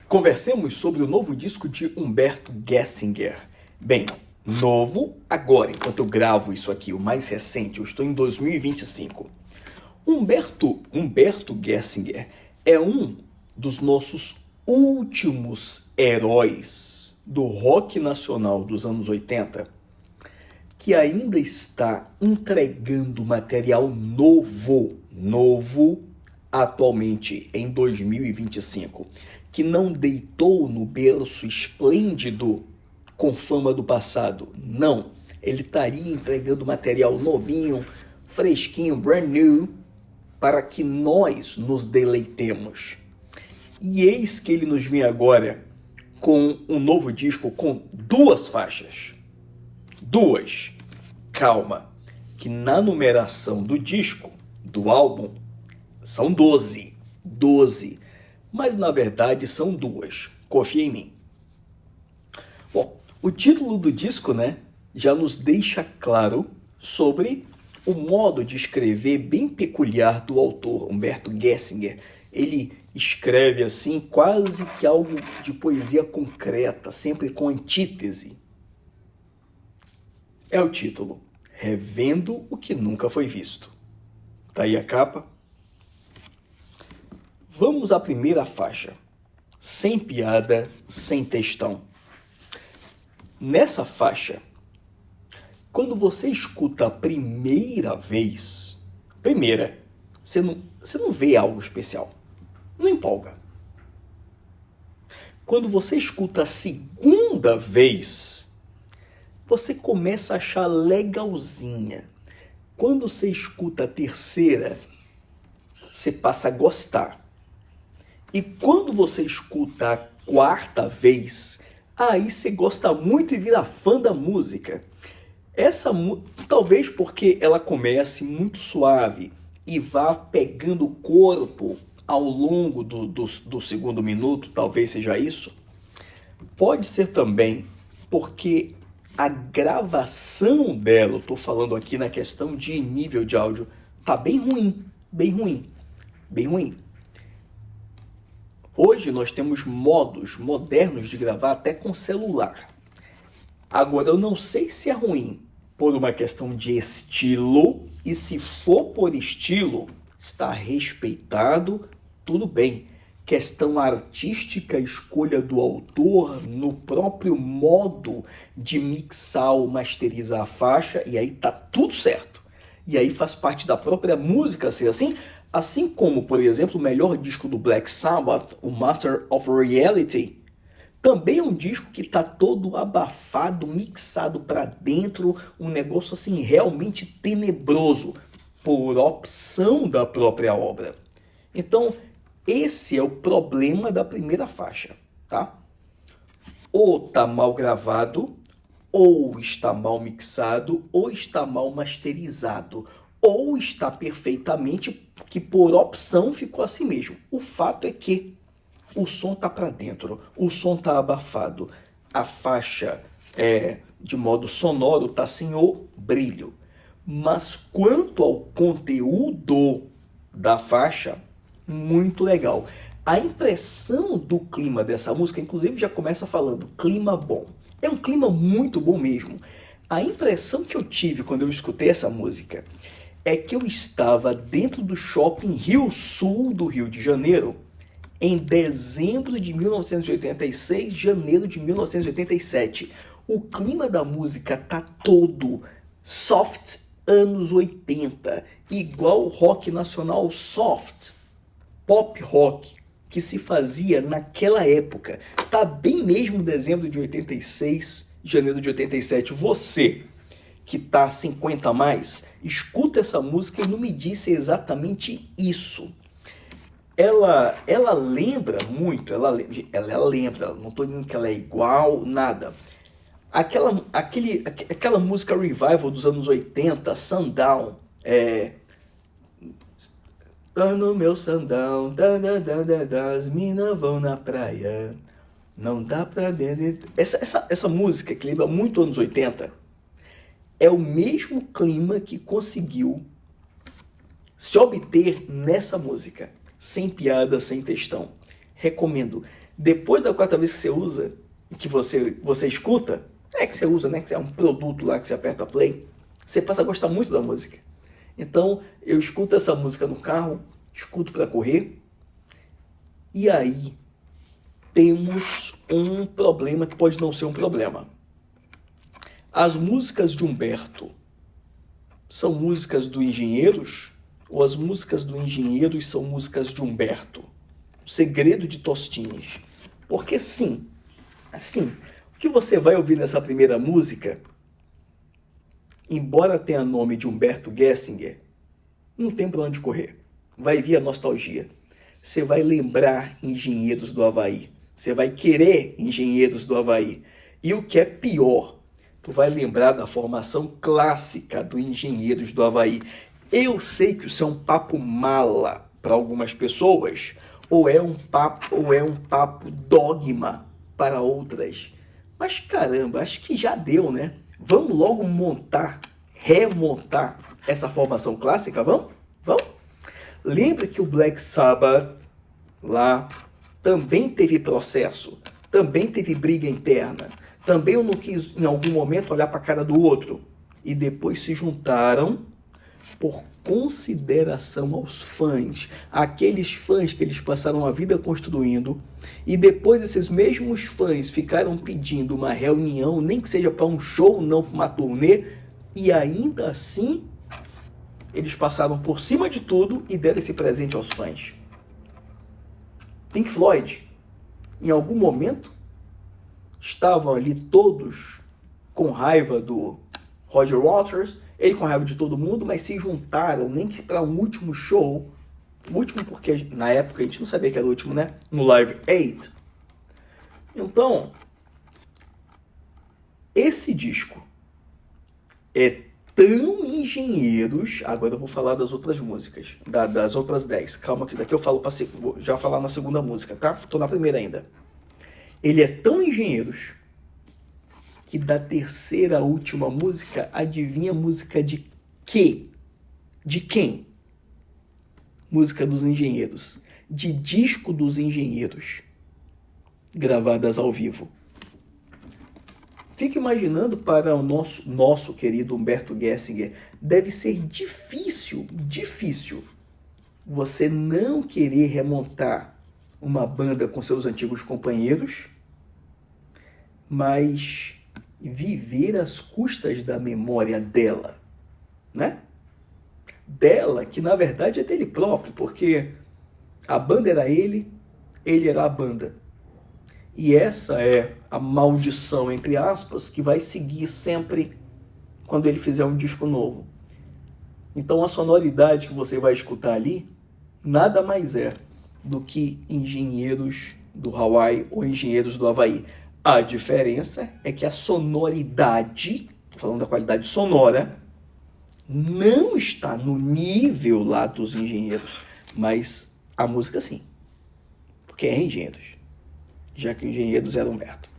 Conversemos sobre o novo disco de Humberto Gessinger. Bem, novo agora, enquanto eu gravo isso aqui, o mais recente, eu estou em 2025. Humberto Gessinger é um dos nossos últimos heróis do rock nacional dos anos 80, que ainda está entregando material novo atualmente em 2025, que não deitou no berço esplêndido com fama do passado. Não, ele estaria entregando material novinho, fresquinho, brand new, para que nós nos deleitemos. E eis que ele nos vem agora com um novo disco com 2 faixas. 2. Calma, que na numeração do disco, do álbum, são 12. 12. Mas na verdade são 2. Confia em mim. Bom, o título do disco, já nos deixa claro sobre o modo de escrever bem peculiar do autor, Humberto Gessinger. Ele escreve assim quase que algo de poesia concreta, sempre com antítese. É o título, Revendo o que Nunca Foi Visto. Tá aí a capa. Vamos à primeira faixa, Sem Piada, Sem Textão. Nessa faixa, quando você escuta a primeira vez, você não vê algo especial, não empolga. Quando você escuta a segunda vez, você começa a achar legalzinha. Quando você escuta a terceira, você passa a gostar. E quando você escuta a quarta vez, aí você gosta muito e vira fã da música. Talvez porque ela comece muito suave e vá pegando o corpo ao longo do segundo minuto, talvez seja isso. Pode ser também porque a gravação dela, eu estou falando aqui na questão de nível de áudio, tá bem ruim. Hoje nós temos modos modernos de gravar até com celular. Agora, eu não sei se é ruim por uma questão de estilo, e se for por estilo, está respeitado, tudo bem. Questão artística, escolha do autor no próprio modo de mixar ou masterizar a faixa, e aí tá tudo certo. E aí faz parte da própria música ser assim. Assim como, por exemplo, o melhor disco do Black Sabbath, o Master of Reality, também é um disco que está todo abafado, mixado para dentro, um negócio assim realmente tenebroso, por opção da própria obra. Então, esse é o problema da primeira faixa, tá? Ou está mal gravado, ou está mal mixado, ou está mal masterizado, ou está perfeitamente que por opção ficou assim mesmo. O fato é que o som tá para dentro, o som tá abafado, a faixa de modo sonoro tá sem o brilho. Mas quanto ao conteúdo da faixa, muito legal. A impressão do clima dessa música, inclusive já começa falando, clima bom. É um clima muito bom mesmo. A impressão que eu tive quando eu escutei essa música é que eu estava dentro do shopping Rio Sul do Rio de Janeiro em dezembro de 1986, janeiro de 1987. O clima da música tá todo soft anos 80, igual rock nacional soft, pop rock que se fazia naquela época. Tá bem mesmo dezembro de 86, janeiro de 87. Você que tá 50 a mais, escuta essa música e não me disse exatamente isso. Ela lembra muito, ela lembra, não estou dizendo que ela é igual, nada. Aquela música revival dos anos 80, Sundown, tá no meu Sundown, as minas vão na praia, não dá pra dentro. Essa música que lembra muito anos 80, é o mesmo clima que conseguiu se obter nessa música. Sem piada, sem textão. Recomendo. Depois da quarta vez que você usa, que você escuta, que você usa, né? Que é um produto lá que você aperta play, você passa a gostar muito da música. Então, eu escuto essa música no carro, escuto para correr, e aí temos um problema que pode não ser um problema. As músicas de Humberto são músicas do Engenheiros ou as músicas do Engenheiros são músicas de Humberto? O segredo de Tostines. Porque sim, assim, o que você vai ouvir nessa primeira música, embora tenha nome de Humberto Gessinger, não tem para onde correr. Vai vir a nostalgia. Você vai lembrar Engenheiros do Havaí. Você vai querer Engenheiros do Havaí. E o que é pior, tu vai lembrar da formação clássica do Engenheiros do Havaí. Eu sei que isso é um papo mala para algumas pessoas, ou é um papo dogma para outras. Mas caramba, acho que já deu, né? Vamos logo remontar essa formação clássica, vamos? Vamos? Lembra que o Black Sabbath lá também teve processo, também teve briga interna, também eu não quis em algum momento olhar para a cara do outro e depois se juntaram por consideração aos fãs, aqueles fãs que eles passaram a vida construindo e depois esses mesmos fãs ficaram pedindo uma reunião, nem que seja para um show, não para uma turnê, e ainda assim eles passaram por cima de tudo e deram esse presente aos fãs. Pink Floyd, em algum momento, estavam ali todos com raiva do Roger Waters, ele com raiva de todo mundo, mas se juntaram nem que para um último show, o último porque na época a gente não sabia que era o último, né? No Live 8. Então, esse disco é tão Engenheiros, agora eu vou falar das outras músicas, das outras 10, calma que daqui eu falo, vou já falar na segunda música, tá? Tô na primeira ainda. Ele é tão Engenheiros que da terceira última música, adivinha a música de quê? De quem? Música dos Engenheiros, de disco dos Engenheiros, gravadas ao vivo. Fico imaginando para o nosso querido Humberto Gessinger, deve ser difícil você não querer remontar uma banda com seus antigos companheiros, mas viver às custas da memória dela, né? Dela, que na verdade é dele próprio, porque a banda era ele era a banda. E essa é a maldição, entre aspas, que vai seguir sempre quando ele fizer um disco novo. Então a sonoridade que você vai escutar ali nada mais é do que Engenheiros do Hawaii ou Engenheiros do Havaí. A diferença é que a sonoridade, estou falando da qualidade sonora, não está no nível lá dos Engenheiros, mas a música sim, porque é Engenheiros, já que Engenheiros era Humberto.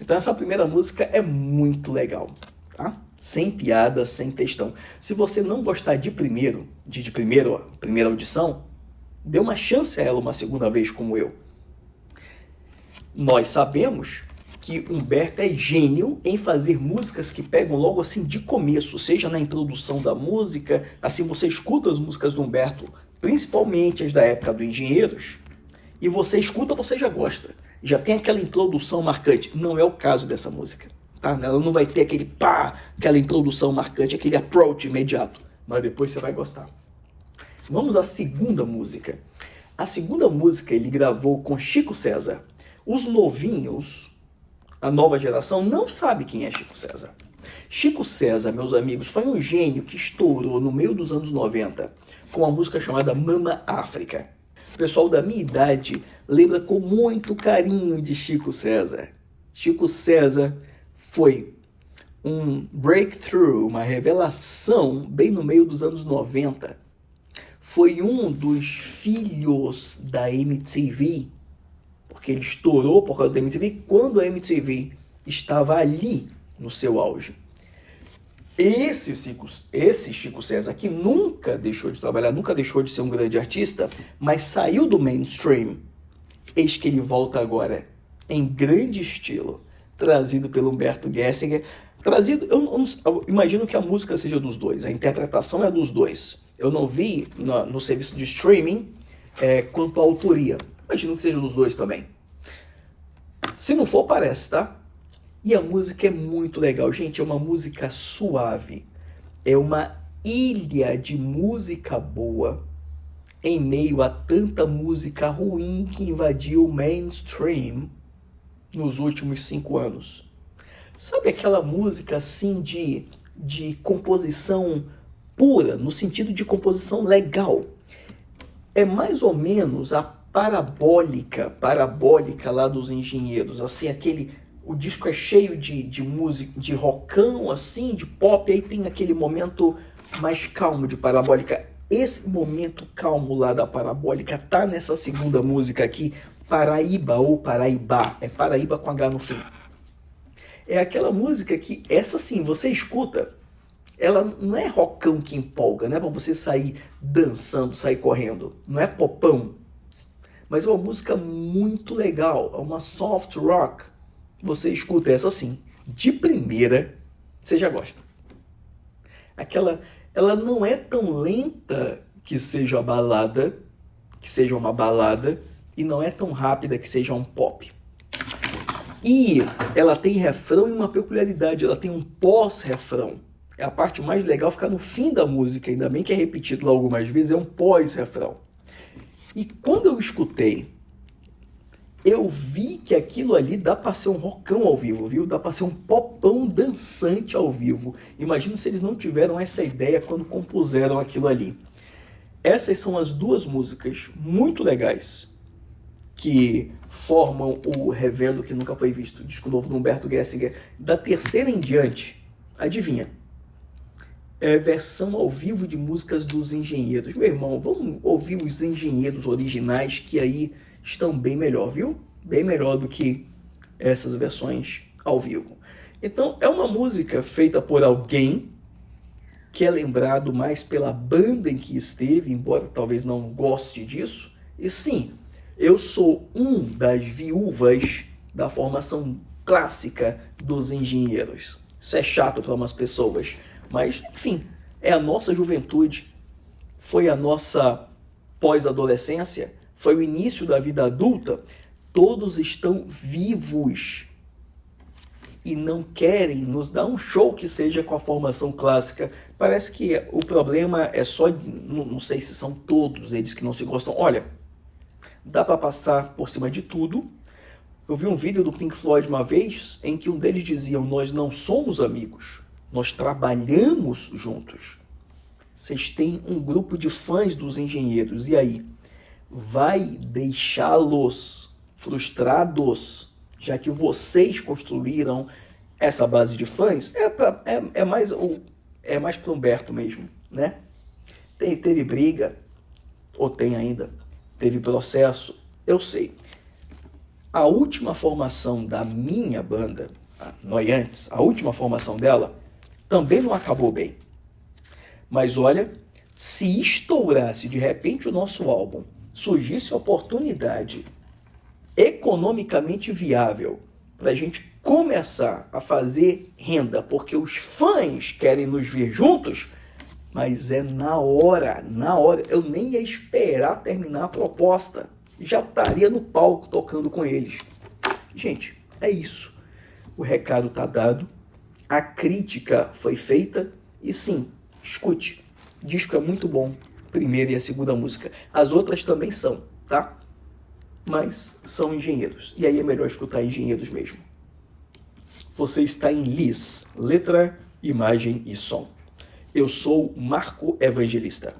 Então essa primeira música é muito legal, tá? Sem piada, sem textão. Se você não gostar de primeira audição, dê uma chance a ela uma segunda vez como eu. Nós sabemos que Humberto é gênio em fazer músicas que pegam logo assim de começo, seja na introdução da música, assim você escuta as músicas do Humberto, principalmente as da época do Engenheiros, e você escuta, você já gosta. Já tem aquela introdução marcante. Não é o caso dessa música, tá? Ela não vai ter aquele pá, aquela introdução marcante, aquele approach imediato, mas depois você vai gostar. Vamos à segunda música. A segunda música ele gravou com Chico César. Os novinhos, a nova geração, não sabe quem é Chico César. Chico César, meus amigos, foi um gênio que estourou no meio dos anos 90 com uma música chamada Mama África. O pessoal da minha idade lembra com muito carinho de Chico César. Chico César foi um breakthrough, uma revelação bem no meio dos anos 90. Foi um dos filhos da MTV, porque ele estourou por causa da MTV quando a MTV estava ali no seu auge. Esse Chico César, que nunca deixou de trabalhar, nunca deixou de ser um grande artista, mas saiu do mainstream. Eis que ele volta agora, em grande estilo, trazido pelo Humberto Gessinger. Trazido, eu imagino que a música seja dos dois, a interpretação é dos dois. Eu não vi no serviço de streaming quanto à autoria. Imagino que seja dos dois também. Se não for, parece, tá? E a música é muito legal, gente. É uma música suave. É uma ilha de música boa em meio a tanta música ruim que invadiu o mainstream nos últimos 5 anos. Sabe aquela música assim de composição pura, no sentido de composição legal? É mais ou menos a parabólica lá dos Engenheiros, assim, o disco é cheio de música, de rockão, assim, de pop, aí tem aquele momento mais calmo de parabólica. Esse momento calmo lá da parabólica tá nessa segunda música aqui, Paraíba ou Paraíba, é Paraíba com H no fim. É aquela música que, essa sim, você escuta, ela não é rockão que empolga, não é pra você sair dançando, sair correndo, não é popão, mas é uma música muito legal, é uma soft rock. Você escuta essa sim, de primeira, você já gosta. Ela não é tão lenta que seja uma balada, e não é tão rápida que seja um pop. E ela tem refrão e uma peculiaridade, ela tem um pós-refrão. A parte mais legal fica no fim da música, ainda bem que é repetido lá algumas vezes, é um pós-refrão. E quando eu escutei, eu vi que aquilo ali dá para ser um rockão ao vivo, viu? Dá para ser um popão dançante ao vivo. Imagino se eles não tiveram essa ideia quando compuseram aquilo ali. Essas são as duas músicas muito legais que formam o Revendo que Nunca Foi Visto, disco novo do Humberto Gessinger. Da terceira em diante, adivinha? É versão ao vivo de músicas dos Engenheiros. Meu irmão, vamos ouvir os Engenheiros originais, que aí estão bem melhor, viu? Bem melhor do que essas versões ao vivo. Então, é uma música feita por alguém que é lembrado mais pela banda em que esteve, embora talvez não goste disso. E sim, eu sou um das viúvas da formação clássica dos Engenheiros. Isso é chato para umas pessoas, mas, enfim, é a nossa juventude, foi a nossa pós-adolescência, foi o início da vida adulta. Todos estão vivos e não querem nos dar um show que seja com a formação clássica. Parece que o problema é só, não sei se são todos eles que não se gostam. Olha, dá para passar por cima de tudo. Eu vi um vídeo do Pink Floyd uma vez em que um deles dizia: nós não somos amigos, nós trabalhamos juntos. Vocês têm um grupo de fãs dos Engenheiros, e aí? Vai deixá-los frustrados, já que vocês construíram essa base de fãs? É mais para Humberto mesmo, né? Teve briga, ou tem ainda, teve processo, eu sei. A última formação da minha banda, a Noiantes, a última formação dela, também não acabou bem. Mas olha, se estourasse de repente o nosso álbum, surgisse a oportunidade economicamente viável para a gente começar a fazer renda, porque os fãs querem nos ver juntos, mas é na hora, eu nem ia esperar terminar a proposta, já estaria no palco tocando com eles. Gente, é isso. O recado está dado, a crítica foi feita, e sim, escute, o disco é muito bom, primeira e a segunda música. As outras também são, tá? Mas são Engenheiros, e aí é melhor escutar Engenheiros mesmo. Você está em Lis, letra, imagem e som. Eu sou Marco Evangelista.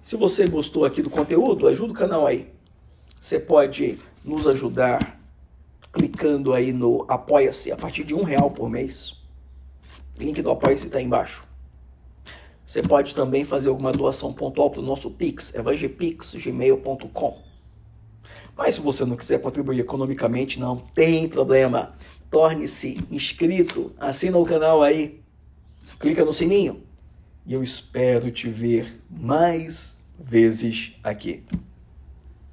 Se você gostou aqui do conteúdo, ajuda o canal aí. Você pode nos ajudar clicando aí no Apoia-se a partir de R$1 por mês. O link do Apoia-se está aí embaixo. Você pode também fazer alguma doação pontual para o nosso Pix, evangepix@gmail.com. Mas se você não quiser contribuir economicamente, não tem problema. Torne-se inscrito, assina o canal aí, clica no sininho. E eu espero te ver mais vezes aqui.